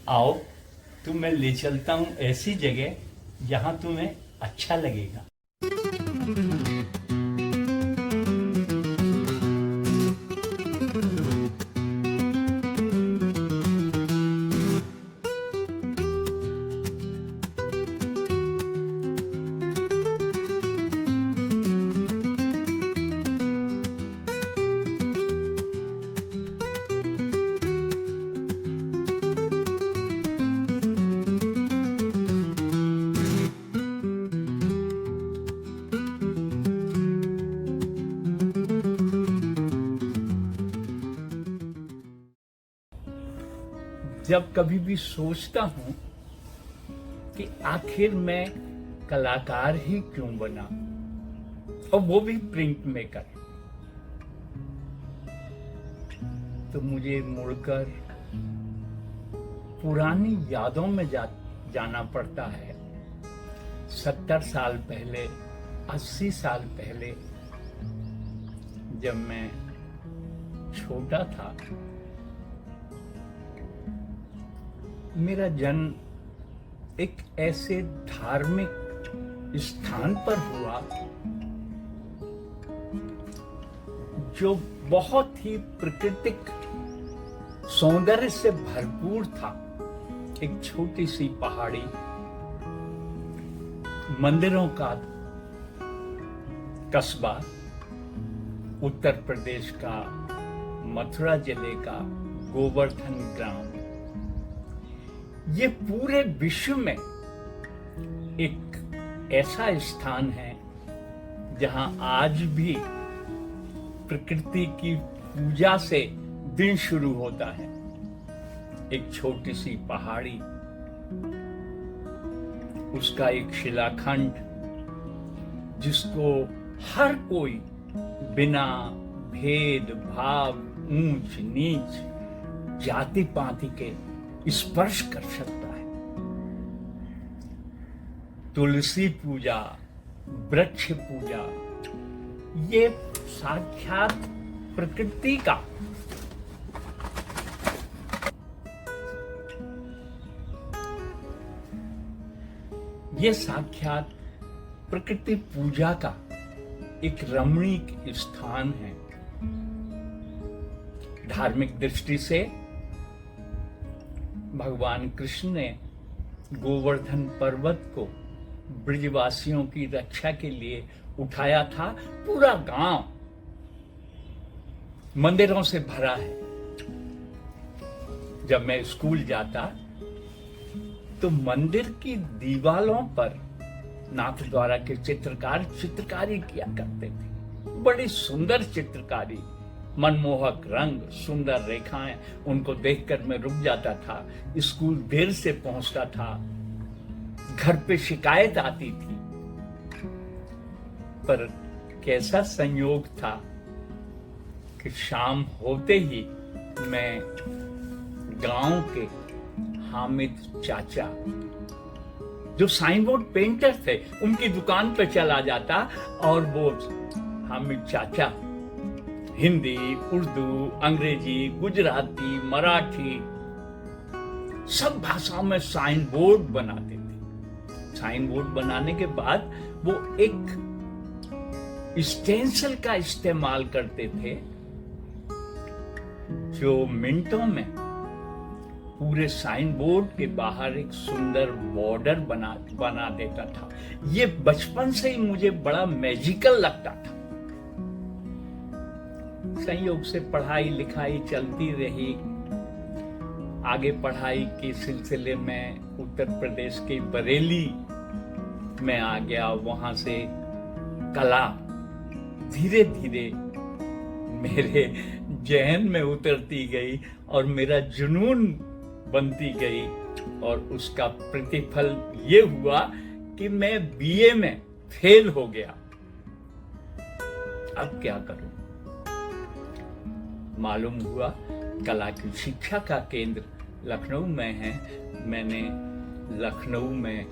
आओ, तुम्हें ले चलता हूँ ऐसी जगह जहाँ तुम्हें अच्छा लगेगा। जब कभी भी सोचता हूँ कि आखिर मैं कलाकार ही क्यों बना, और वो भी प्रिंट मेकर, तो मुझे मुड़कर पुरानी यादों में जाना पड़ता है। 70 साल पहले, 80 साल पहले, जब मैं छोटा था, मेरा जन्म एक ऐसे धार्मिक स्थान पर हुआ जो बहुत ही प्राकृतिक सौंदर्य से भरपूर था। एक छोटी सी पहाड़ी, मंदिरों का कस्बा, उत्तर प्रदेश का मथुरा जिले का गोवर्धन ग्राम। ये पूरे विश्व में एक ऐसा स्थान है जहां आज भी प्रकृति की पूजा से दिन शुरू होता है। एक छोटी सी पहाड़ी, उसका एक शिलाखंड जिसको हर कोई बिना भेद भाव, ऊंच नीच, जाति पाति के स्पर्श कर सकता है। तुलसी पूजा, वृक्ष पूजा, ये साक्षात प्रकृति का साक्षात प्रकृति पूजा का एक रमणीक स्थान है। धार्मिक दृष्टि से भगवान कृष्ण ने गोवर्धन पर्वत को ब्रजवासियों की रक्षा के लिए उठाया था। पूरा गांव मंदिरों से भरा है। जब मैं स्कूल जाता तो मंदिर की दीवारों पर नाथद्वारा के चित्रकार चित्रकारी किया करते थे। बड़ी सुंदर चित्रकारी, मनमोहक रंग, सुंदर रेखाएं, उनको देखकर मैं रुक जाता था। स्कूल देर से पहुंचता था, घर पे शिकायत आती थी, पर कैसा संयोग था कि शाम होते ही मैं गांव के हामिद चाचा, जो साइन बोर्ड पेंटर थे, उनकी दुकान पे चला जाता और वो हामिद चाचा हिंदी, उर्दू, अंग्रेजी, गुजराती, मराठी, सब भाषाओं में साइन बोर्ड बनाते थे। साइन बोर्ड बनाने के बाद वो एक स्टेंसिल का इस्तेमाल करते थे जो मिनटों में पूरे साइन बोर्ड के बाहर एक सुंदर बॉर्डर बना देता था। ये बचपन से ही मुझे बड़ा मैजिकल लगता था। संयोग से पढ़ाई लिखाई चलती रही। आगे पढ़ाई के सिलसिले में उत्तर प्रदेश के बरेली में आ गया। वहां से कला धीरे धीरे मेरे जहन में उतरती गई और मेरा जुनून बनती गई, और उसका प्रतिफल ये हुआ कि मैं बीए में फेल हो गया। अब क्या करूं? मालूम हुआ कला की शिक्षा का केंद्र लखनऊ में है। मैंने लखनऊ में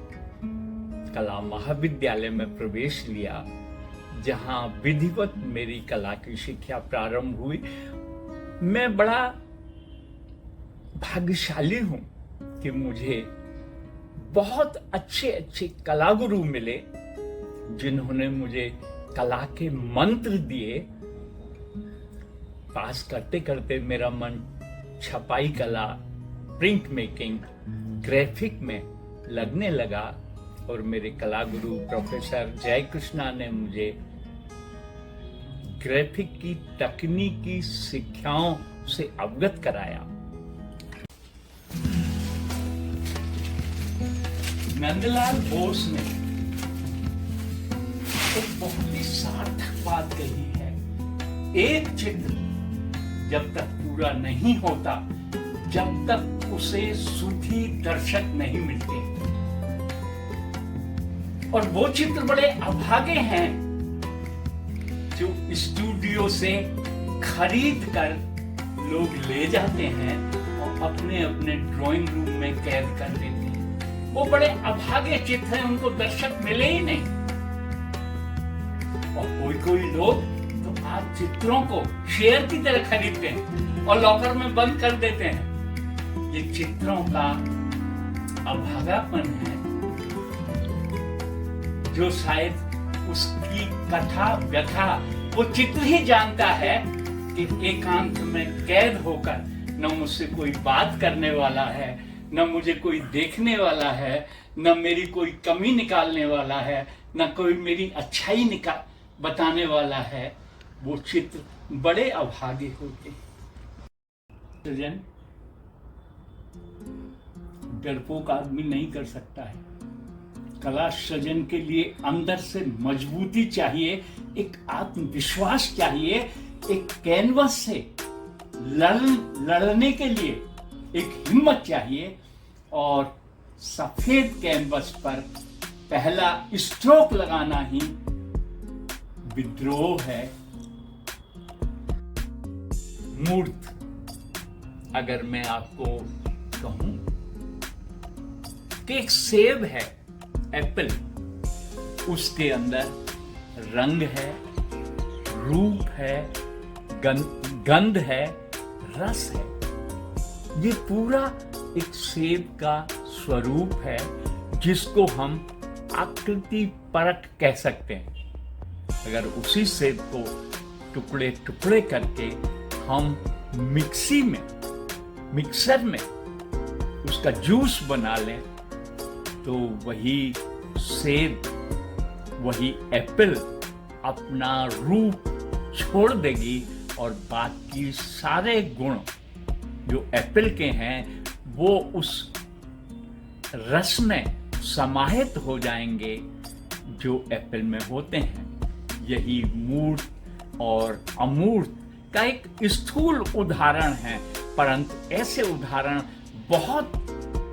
कला महाविद्यालय में प्रवेश लिया, जहां विधिवत मेरी कला की शिक्षा प्रारंभ हुई। मैं बड़ा भाग्यशाली हूं कि मुझे बहुत अच्छे अच्छे कलागुरु मिले, जिन्होंने मुझे कला के मंत्र दिए। पास करते करते मेरा मन छपाई कला, प्रिंट मेकिंग, ग्राफिक में लगने लगा और मेरे कलागुरु प्रोफेसर जय कृष्णा ने मुझे ग्राफिक की तकनीकी शिक्षाओं से अवगत कराया। नंदलाल बोस ने एक बहुत ही सार्थक बात कही है, एक चित्र जब तक पूरा नहीं होता, जब तक उसे सूफी दर्शक नहीं मिलते। और वो चित्र बड़े अभागे हैं जो स्टूडियो से खरीद कर लोग ले जाते हैं और अपने अपने ड्राइंग रूम में कैद कर देते हैं। वो बड़े अभागे चित्र हैं, उनको दर्शक मिले ही नहीं। और कोई कोई लोग तो आज चित्रों को शेयर की तरह खरीदते हैं और लॉकर में बंद कर देते हैं। ये चित्रों का अभागापन है जो शायद उसकी कथा व्यथा वो चित्र ही जानता है कि एकांत में कैद होकर न मुझसे कोई बात करने वाला है, न मुझे कोई देखने वाला है, न मेरी कोई कमी निकालने वाला है, न कोई मेरी अच्छाई बताने वाला है। वो चित्र बड़े अभागे होते हैं। सृजन डरपोक आदमी नहीं कर सकता है। कला सृजन के लिए अंदर से मजबूती चाहिए, एक आत्मविश्वास चाहिए, एक कैनवस से लड़ने के लिए एक हिम्मत चाहिए। और सफेद कैनवस पर पहला स्ट्रोक लगाना ही विद्रोह है। मूर्त अगर मैं आपको कहूं कि एक सेब है, एप्पल, उसके अंदर रंग है, रूप है, गंध है, रस है। ये पूरा एक सेब का स्वरूप है जिसको हम आकृति परक कह सकते हैं। अगर उसी सेब को टुकड़े टुकड़े करके हम मिक्सर में उसका जूस बना लें तो वही सेब, वही एप्पल अपना रूप छोड़ देगी और बाकी सारे गुण जो एप्पल के हैं वो उस रस में समाहित हो जाएंगे जो एप्पल में होते हैं। यही मूर्त और अमूर्त का एक स्थूल उदाहरण है, परंतु ऐसे उदाहरण बहुत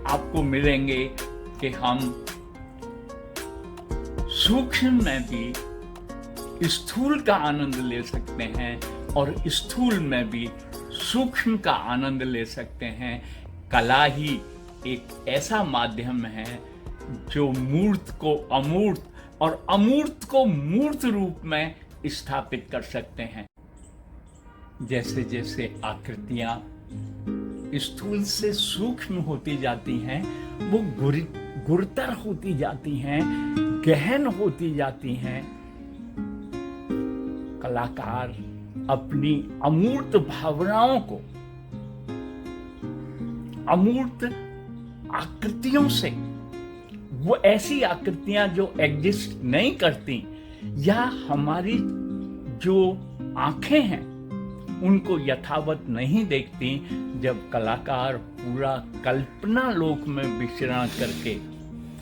आपको मिलेंगे कि हम सूक्ष्म में भी स्थूल का आनंद ले सकते हैं और स्थूल में भी सूक्ष्म का आनंद ले सकते हैं। कला ही एक ऐसा माध्यम है जो मूर्त को अमूर्त और अमूर्त को मूर्त रूप में स्थापित कर सकते हैं। जैसे जैसे आकृतियां स्थूल से सूक्ष्म होती जाती हैं, वो गुरुतर होती जाती हैं, गहन होती जाती हैं। कलाकार अपनी अमूर्त भावनाओं को अमूर्त आकृतियों से, वो ऐसी आकृतियां जो एग्जिस्ट नहीं करती या हमारी जो आंखें हैं उनको यथावत नहीं देखती, जब कलाकार पूरा कल्पना लोक में विचरण करके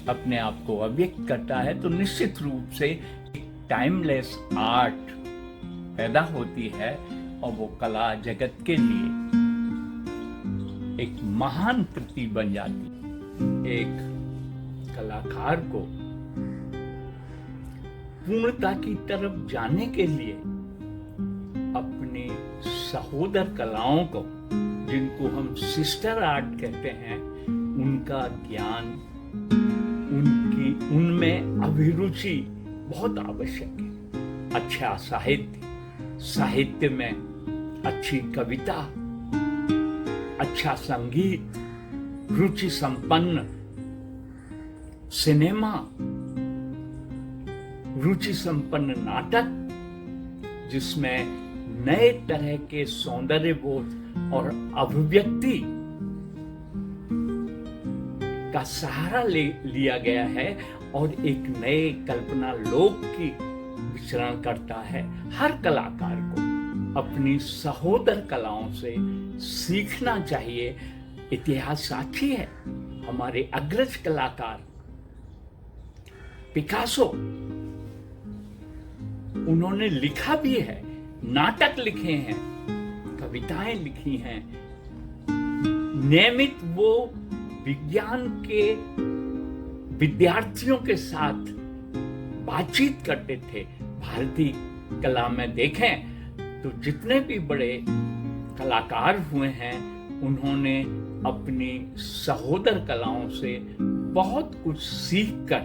अपने आप को अभिव्यक्त करता है तो निश्चित रूप से एक टाइमलेस आर्ट पैदा होती है और वो कला जगत के लिए एक महान कृति बन जाती है। एक कलाकार को पूर्णता की तरफ जाने के लिए अपने सहोदर कलाओं को, जिनको हम सिस्टर आर्ट कहते हैं, उनका ज्ञान, उनमें अभिरुचि बहुत आवश्यक है। अच्छा साहित्य में अच्छी कविता, अच्छा संगीत, रुचि संपन्न सिनेमा, रुचि संपन्न नाटक, जिसमें नए तरह के सौंदर्य बोध और अभिव्यक्ति का सहारा लिया गया है और एक नए कल्पना लोक की विचरण करता है। हर कलाकार को अपनी सहोदर कलाओं से सीखना चाहिए। इतिहास साक्षी है, हमारे अग्रज कलाकार पिकासो, उन्होंने लिखा भी है, नाटक लिखे हैं, कविताएं लिखी हैं। नियमित वो विज्ञान के विद्यार्थियों के साथ बातचीत करते थे। भारतीय कला में देखें तो जितने भी बड़े कलाकार हुए हैं, उन्होंने अपनी सहोदर कलाओं से बहुत कुछ सीखकर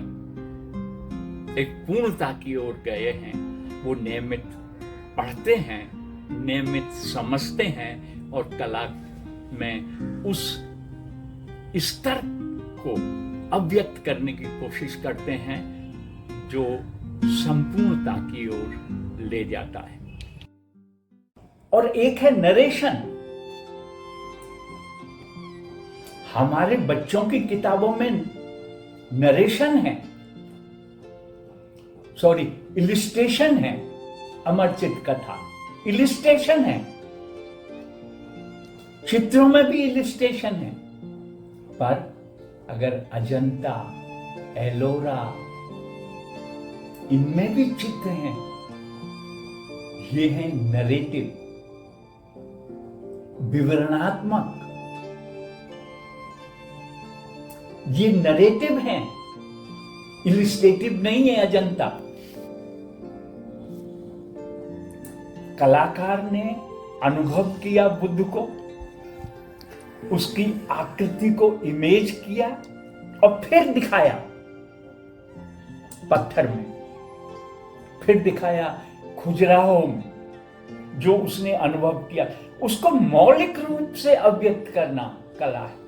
एक पूर्णता की ओर गए हैं। वो नियमित पढ़ते हैं, नियमित समझते हैं और कला में उस स्तर को अव्यक्त करने की कोशिश करते हैं जो संपूर्णता की ओर ले जाता है। और एक है नरेशन। हमारे बच्चों की किताबों में नरेशन है, सॉरी इलिस्ट्रेशन है। अमरचित कथा इलिस्ट्रेशन है, चित्रों में भी इलिस्ट्रेशन है। पर अगर अजंता, एलोरा, इनमें भी चित्र हैं। ये है नरेटिव, विवरणात्मक। ये नरेटिव है, इलिस्ट्रेटिव नहीं है अजंता। कलाकार ने अनुभव किया बुद्ध को, उसकी आकृति को इमेज किया और फिर दिखाया पत्थर में, फिर दिखाया खुजराहों में, जो उसने अनुभव किया उसको मौलिक रूप से अव्यक्त करना कला है।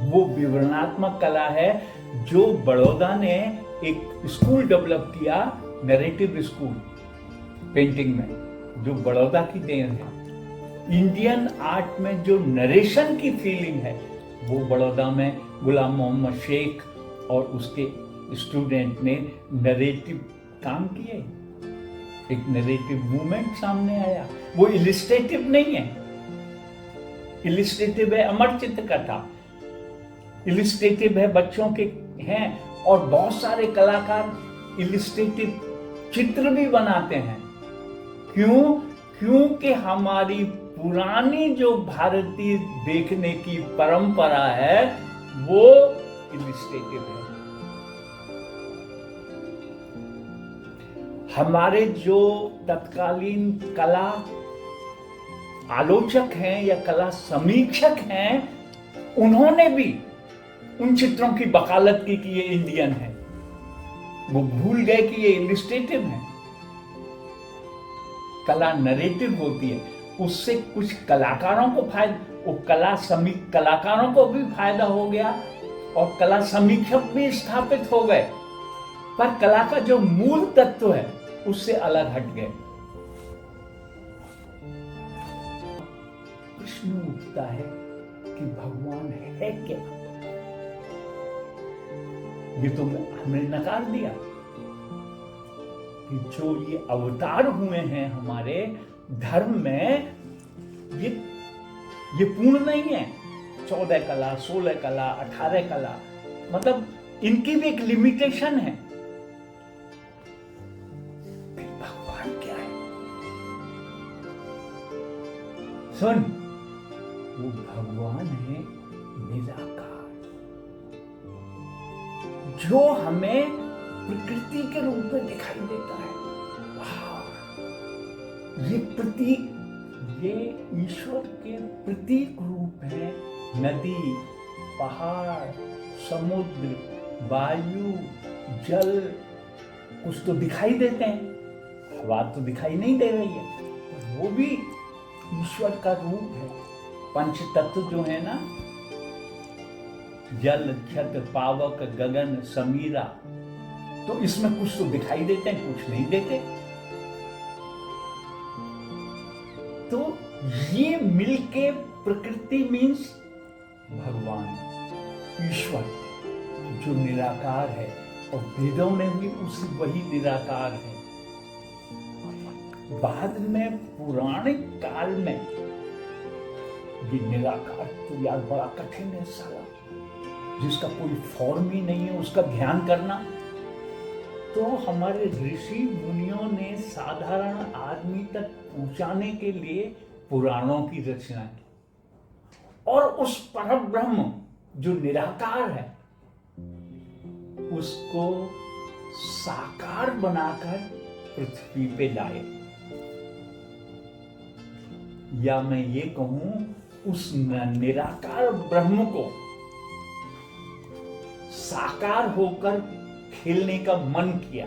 वो विवरणात्मक कला है जो बड़ौदा ने एक स्कूल डेवलप किया, नरेटिव स्कूल पेंटिंग में, जो बड़ौदा की देन है। इंडियन आर्ट में जो नरेशन की फीलिंग है वो बड़ौदा में गुलाम मोहम्मद शेख और उसके स्टूडेंट ने नरेटिव काम किए। एक नरेटिव मूवमेंट सामने आया। वो इलिस्ट्रेटिव नहीं है। इलिस्ट्रेटिव है अमरचित कथा, इलिस्ट्रेटिव है बच्चों के हैं, और बहुत सारे कलाकार इलिस्ट्रेटिव चित्र भी बनाते हैं। क्यों? क्योंकि हमारी पुरानी जो भारतीय देखने की परंपरा है वो इलिस्ट्रेटिव है। हमारे जो तत्कालीन कला आलोचक हैं या कला समीक्षक हैं, उन्होंने भी उन चित्रों की वकालत की कि ये इंडियन है। वो भूल गए कि ये इलिस्ट्रेटिव है। कला नरेटिव होती है, उससे कुछ कलाकारों को फायदा, वो कलाकारों को भी फायदा हो गया और कला समीक्षक भी स्थापित हो गए, पर कला का जो मूल तत्व है उससे अलग हट गए। प्रश्न उठता है कि भगवान है क्या? ये तो हमने नकार दिया कि जो ये अवतार हुए हैं हमारे धर्म में, ये पूर्ण नहीं है। 14 कला, 16 कला, 18 कला, मतलब इनकी भी एक लिमिटेशन है। भगवान क्या है? सुन, वो भगवान है निराकार, जो हमें प्रकृति के रूप में दिखाई देता है। ये प्रतीक, ये ईश्वर के प्रतीक रूप है। नदी, पहाड़, समुद्र, वायु, जल, कुछ तो दिखाई देते हैं। हवा तो दिखाई नहीं दे रही है, वो भी ईश्वर का रूप है। पंच तत्व जो है ना, जल छत पावक गगन समीरा। तो इसमें कुछ तो दिखाई देते हैं, कुछ नहीं देते। तो ये मिलके प्रकृति मीन्स भगवान, ईश्वर जो निराकार है, और वेदों में भी उसी वही निराकार है। बाद में पुराणिक काल में ये निराकार तो यार बड़ा कठिन है साला, जिसका कोई फॉर्म ही नहीं है उसका ध्यान करना। तो हमारे ऋषि मुनियों ने साधारण आदमी तक पहुंचाने के लिए पुराणों की रचना की, और उस परब्रह्म जो निराकार है उसको साकार बनाकर पृथ्वी पे लाए, या मैं ये कहूं उस निराकार ब्रह्म को साकार होकर खेलने का मन किया।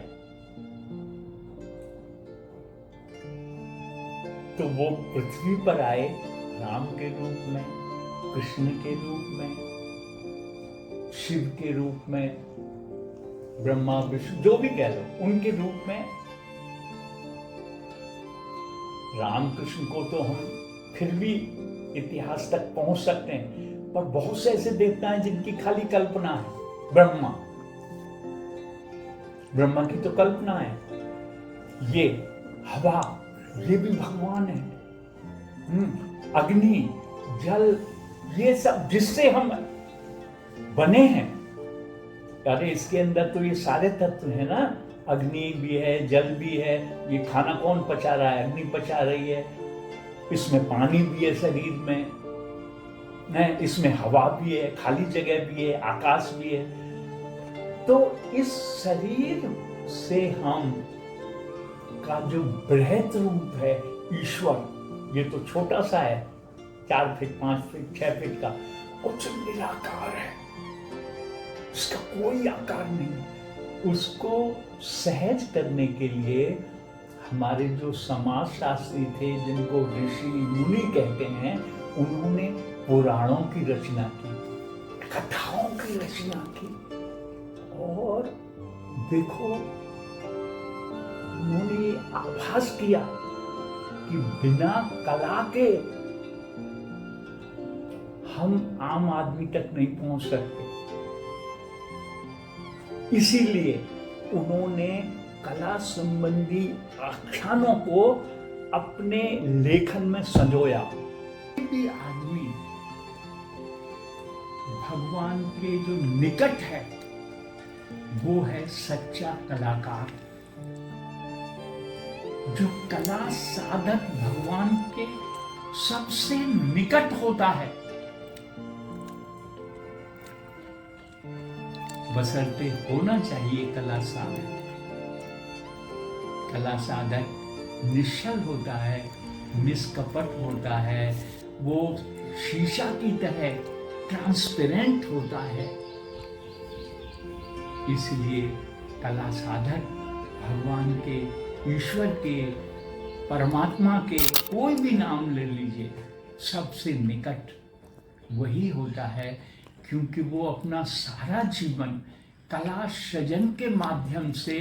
तो वो पृथ्वी पर आए राम के रूप में, कृष्ण के रूप में, शिव के रूप में, ब्रह्मा विष्णु जो भी कह लो उनके रूप में। रामकृष्ण को तो हम फिर भी इतिहास तक पहुंच सकते हैं, पर बहुत से ऐसे देवता हैं जिनकी खाली कल्पना है। ब्रह्मा की तो कल्पना है। ये हवा, ये भी भगवान है। अग्नि, जल, ये सब जिससे हम बने हैं। अरे इसके अंदर तो ये सारे तत्व है ना, अग्नि भी है, जल भी है। ये खाना कौन पचा रहा है? अग्नि पचा रही है। इसमें पानी भी है शरीर में, इसमें हवा भी है, खाली जगह भी है, आकाश भी है। तो इस शरीर से हम का जो बृहत रूप है ईश्वर, ये तो छोटा सा है, 4 फीट 5 फीट 6 फीट का, और जो निराकार है उसका कोई आकार नहीं। उसको सहज करने के लिए हमारे जो समाज शास्त्री थे, जिनको ऋषि मुनि कहते हैं, उन्होंने पुराणों की रचना की, कथाओं की रचना की। और देखो, उन्होंने आभास किया कि बिना कला के हम आम आदमी तक नहीं पहुंच सकते। इसीलिए उन्होंने कला संबंधी आख्यानों को अपने लेखन में संजोया। भी आदमी भगवान के जो निकट है वो है सच्चा कलाकार। जो कला साधक भगवान के सबसे निकट होता है, बशर्ते होना चाहिए कला साधक। कला साधक निश्चल होता है, निष्कपट होता है, वो शीशा की तरह ट्रांसपेरेंट होता है। इसलिए कला साधक भगवान के, ईश्वर के, परमात्मा के, कोई भी नाम ले लीजिए, सबसे निकट वही होता है, क्योंकि वो अपना सारा जीवन कला सृजन के माध्यम से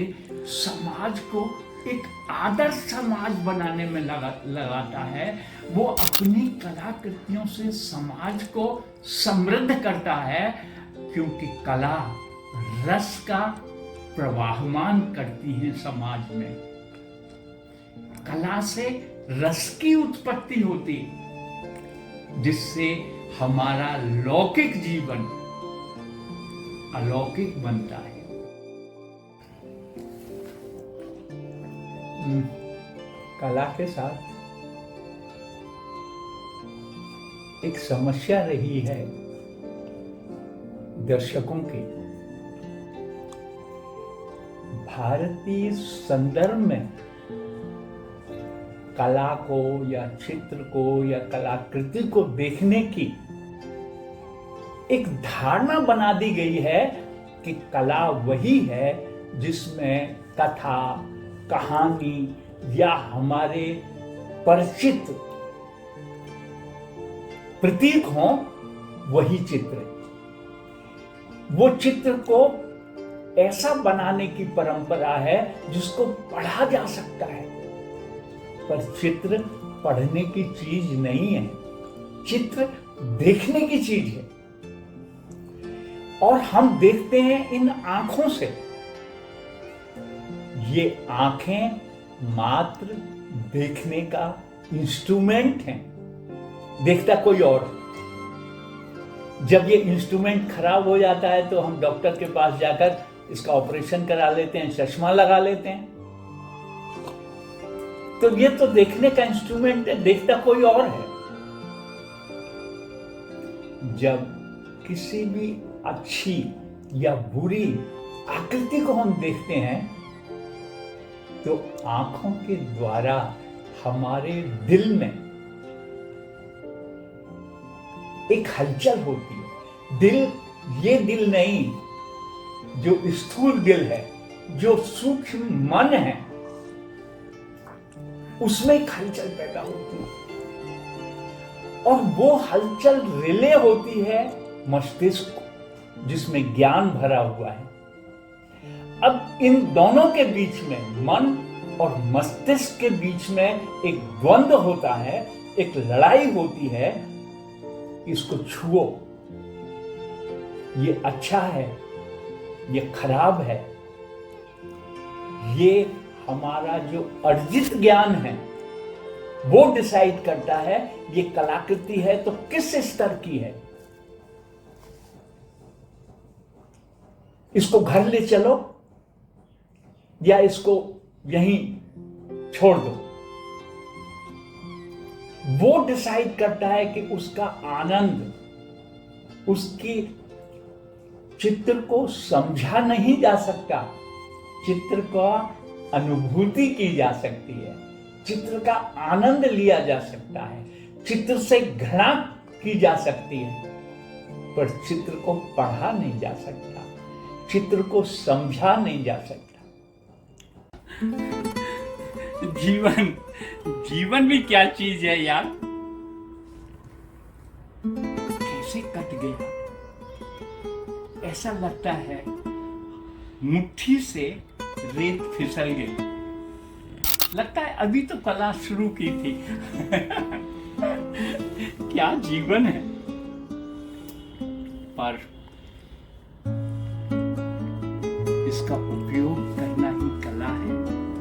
समाज को एक आदर्श समाज बनाने में लगाता है। वो अपनी कलाकृतियों से समाज को समृद्ध करता है, क्योंकि कला रस का प्रवाहमान करती है समाज में। कला से रस की उत्पत्ति होती, जिससे हमारा लौकिक जीवन अलौकिक बनता है। कला के साथ एक समस्या रही है दर्शकों की। भारतीय संदर्भ में कला को या चित्र को या कलाकृति को देखने की एक धारणा बना दी गई है कि कला वही है जिसमें कथा, कहानी या हमारे परिचित प्रतीक हों, वही चित्र। वो चित्र को ऐसा बनाने की परंपरा है जिसको पढ़ा जा सकता है। पर चित्र पढ़ने की चीज नहीं है, चित्र देखने की चीज है। और हम देखते हैं इन आंखों से। ये आंखें मात्र देखने का इंस्ट्रूमेंट हैं, देखता कोई और। जब ये इंस्ट्रूमेंट खराब हो जाता है तो हम डॉक्टर के पास जाकर इसका ऑपरेशन करा लेते हैं, चश्मा लगा लेते हैं। तो ये तो देखने का इंस्ट्रूमेंट है, देखता कोई और है। जब किसी भी अच्छी या बुरी आकृति को हम देखते हैं तो आंखों के द्वारा हमारे दिल में एक हलचल होती है। दिल, ये दिल नहीं जो स्थूल दिल है, जो सूक्ष्म मन है, उसमें एक हलचल पैदा होती है। और वो हलचल रिले होती है मस्तिष्क को, जिसमें ज्ञान भरा हुआ है। अब इन दोनों के बीच में, मन और मस्तिष्क के बीच में एक द्वंद्व होता है, एक लड़ाई होती है। इसको छुओ, ये अच्छा है, ये खराब है। ये हमारा जो अर्जित ज्ञान है वो डिसाइड करता है ये कलाकृति है तो किस स्तर की है। इसको घर ले चलो या इसको यहीं छोड़ दो। वो डिसाइड करता है कि उसका आनंद, उसकी चित्र को समझा नहीं जा सकता, चित्र का अनुभूति की जा सकती है, चित्र का आनंद लिया जा सकता है, चित्र से घृणा की जा सकती है, पर चित्र को पढ़ा नहीं जा सकता, चित्र को समझा नहीं जा सकता। जीवन भी क्या चीज है यार, कैसे कट गया। ऐसा लगता है मुट्ठी से रेत फिसल गई। लगता है अभी तो कला शुरू की थी। क्या जीवन है। पर इसका उपयोग करना ही कला है,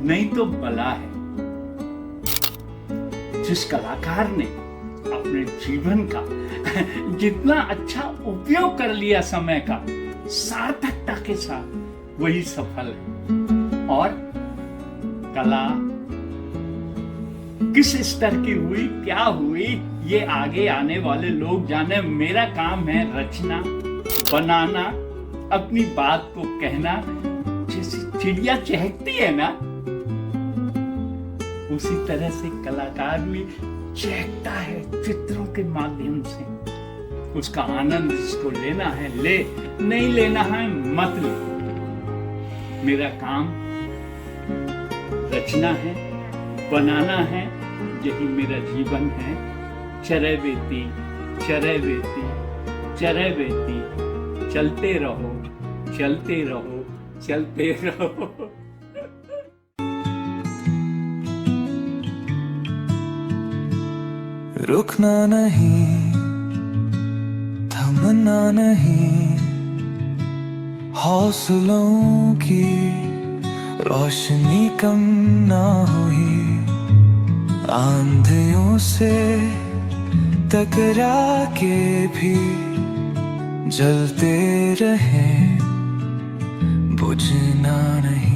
नहीं तो बला है। जिस कलाकार ने अपने जीवन का जितना अच्छा उपयोग कर लिया समय का सार्थकता के साथ, वही सफल है। और कला किस स्तर की हुई, क्या हुई, ये आगे आने वाले लोग जाने। मेरा काम है रचना, बनाना, अपनी बात को कहना। जैसे चिड़िया चहकती है ना, उसी तरह से कलाकार भी चहकता है चित्रों के माध्यम से। उसका आनंद जिसको लेना है ले, नहीं लेना है मत ले। मेरा काम रचना है, बनाना है, यही मेरा जीवन है। चरै बेती, चरै बेती, चरै बेती, चलते रहो, चलते रहो, चलते रहो। रुकना नहीं, थमना नहीं, हौसलों की रोशनी कम ना हुई। आंधियों से टकरा के भी जलते रहे, बुझना नहीं।